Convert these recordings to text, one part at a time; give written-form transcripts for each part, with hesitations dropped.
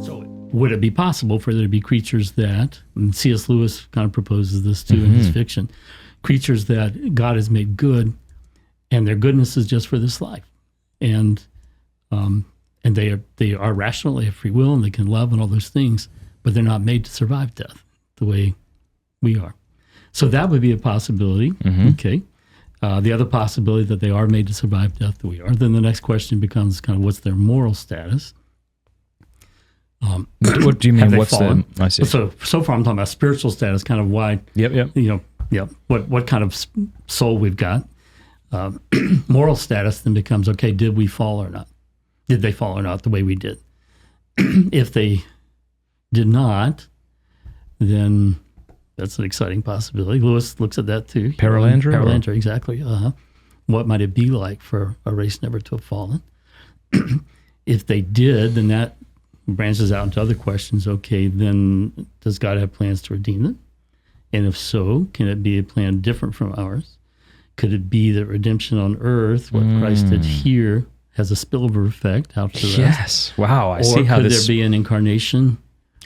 So would it be possible for there to be creatures that, and C.S. Lewis kind of proposes this too in his fiction, creatures that God has made good, and their goodness is just for this life, and they are rational, they have free will, and they can love and all those things, but they're not made to survive death the way we are. So that would be a possibility. Okay. The other possibility that they are made to survive death that we are. Then the next question becomes kind of what's their moral status? What do you mean? What's fallen? I see. So far I'm talking about spiritual status, kind of why. Yep. What kind of soul we've got. Moral status then becomes, okay, did we fall or not? Did they fall or not the way we did? If they did not, then that's an exciting possibility. Lewis looks at that too. Paralandra? Paralandra, exactly. What might it be like for a race never to have fallen? If they did, then that branches out into other questions. Okay, then does God have plans to redeem them? And if so, can it be a plan different from ours? Could it be that redemption on earth, what Christ did here, has a spillover effect out to the rest? Yes. Wow. I see how could this... there be an incarnation?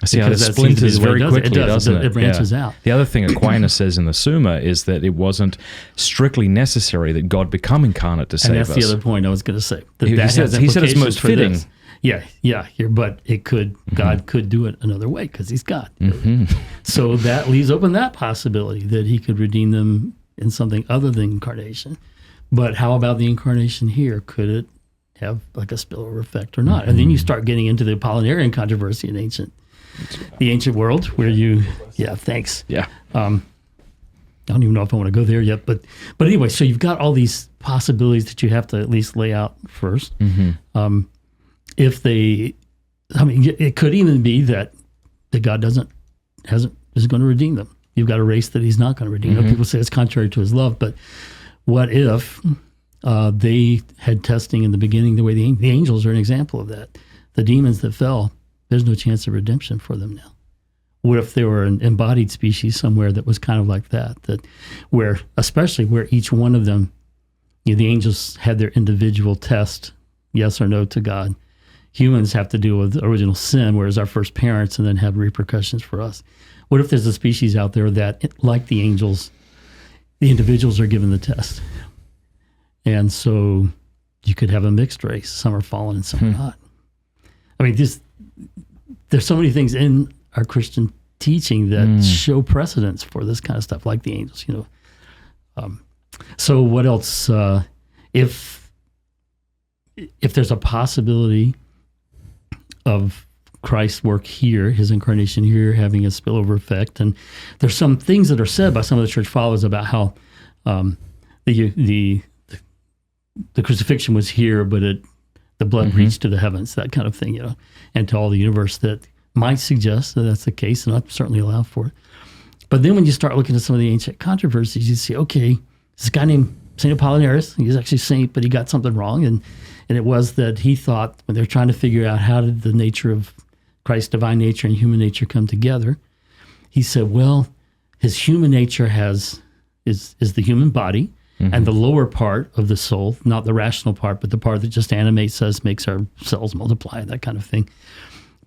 I see how this splinters very quickly, doesn't it? It branches out. The other thing Aquinas says in the Summa is that it wasn't strictly necessary that God become incarnate to save us. And that's the other point I was going to say. He said it's most fitting. This. Yeah. Here, but it could. God could do it another way because He's God. So that leaves open that possibility that He could redeem them in something other than incarnation. But how about the incarnation here? Could it have like a spillover effect or not? And then you start getting into the Apollinarian controversy in the ancient world, where you, thanks. Yeah. I don't even know if I want to go there yet, but anyway, so you've got all these possibilities that you have to at least lay out first. If they, it could even be that God isn't going to redeem them. You've got a race that He's not going to redeem. People say it's contrary to His love, but what if they had testing in the beginning the way the angels are an example of that? The demons that fell, there's no chance of redemption for them now. What if there were an embodied species somewhere that was kind of like that especially where each one of them, the angels had their individual test, yes or no to God. Humans have to deal with original sin, whereas our first parents, and then have repercussions for us. What if there's a species out there that, like the angels, the individuals are given the test? And so you could have a mixed race. Some are fallen and some are not. There's so many things in our Christian teaching that show precedence for this kind of stuff, like the angels, So what else? If there's a possibility of Christ's work here, His incarnation here, having a spillover effect, and there's some things that are said by some of the church fathers about how the crucifixion was here, but the blood reached to the heavens, that kind of thing, and to all the universe, that might suggest that that's the case, and I certainly allow for it. But then when you start looking at some of the ancient controversies, you see, okay, this guy named St. Apollinaris, he's actually a saint, but he got something wrong, and it was that he thought, when they're trying to figure out how did the nature of Christ's divine nature and human nature come together, he said, well, his human nature is the human body, and the lower part of the soul, not the rational part, but the part that just animates us, makes our cells multiply, that kind of thing.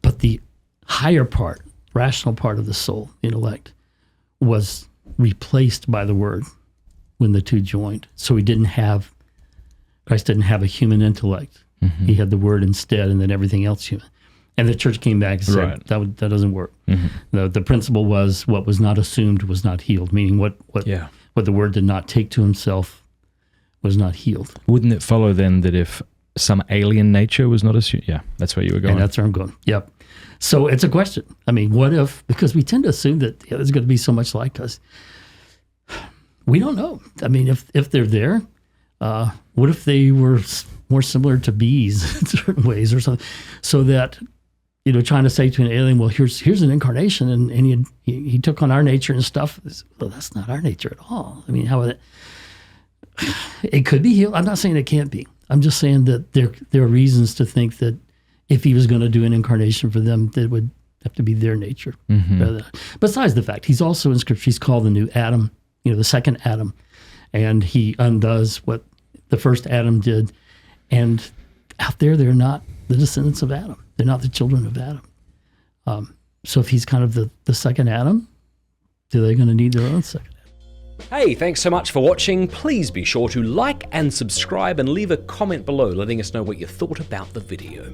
But the higher part, rational part of the soul, the intellect, was replaced by the Word when the two joined. So Christ didn't have a human intellect. He had the Word instead, and then everything else human. And the church came back and said, that doesn't work. The principle was what was not assumed was not healed, meaning what the Word did not take to Himself was not healed. Wouldn't it follow then that if some alien nature was not assumed? Yeah, that's where you were going. And that's where I'm going. Yep. So it's a question. What if, because we tend to assume that there's going to be so much like us. We don't know. If they're there, what if they were more similar to bees in certain ways or something? So that, trying to say to an alien, well, here's an incarnation, and he took on our nature and stuff. Well, that's not our nature at all. How would it could be healed? I'm not saying it can't be. I'm just saying that there are reasons to think that if He was going to do an incarnation for them, that it would have to be their nature. Besides the fact, He's also in Scripture, He's called the new Adam, the second Adam, and He undoes what the first Adam did. And out there, they're not the descendants of Adam. They're not the children of Adam. So if he's kind of the second Adam, are they going to need their own second Adam? Hey, thanks so much for watching. Please be sure to like and subscribe and leave a comment below letting us know what you thought about the video.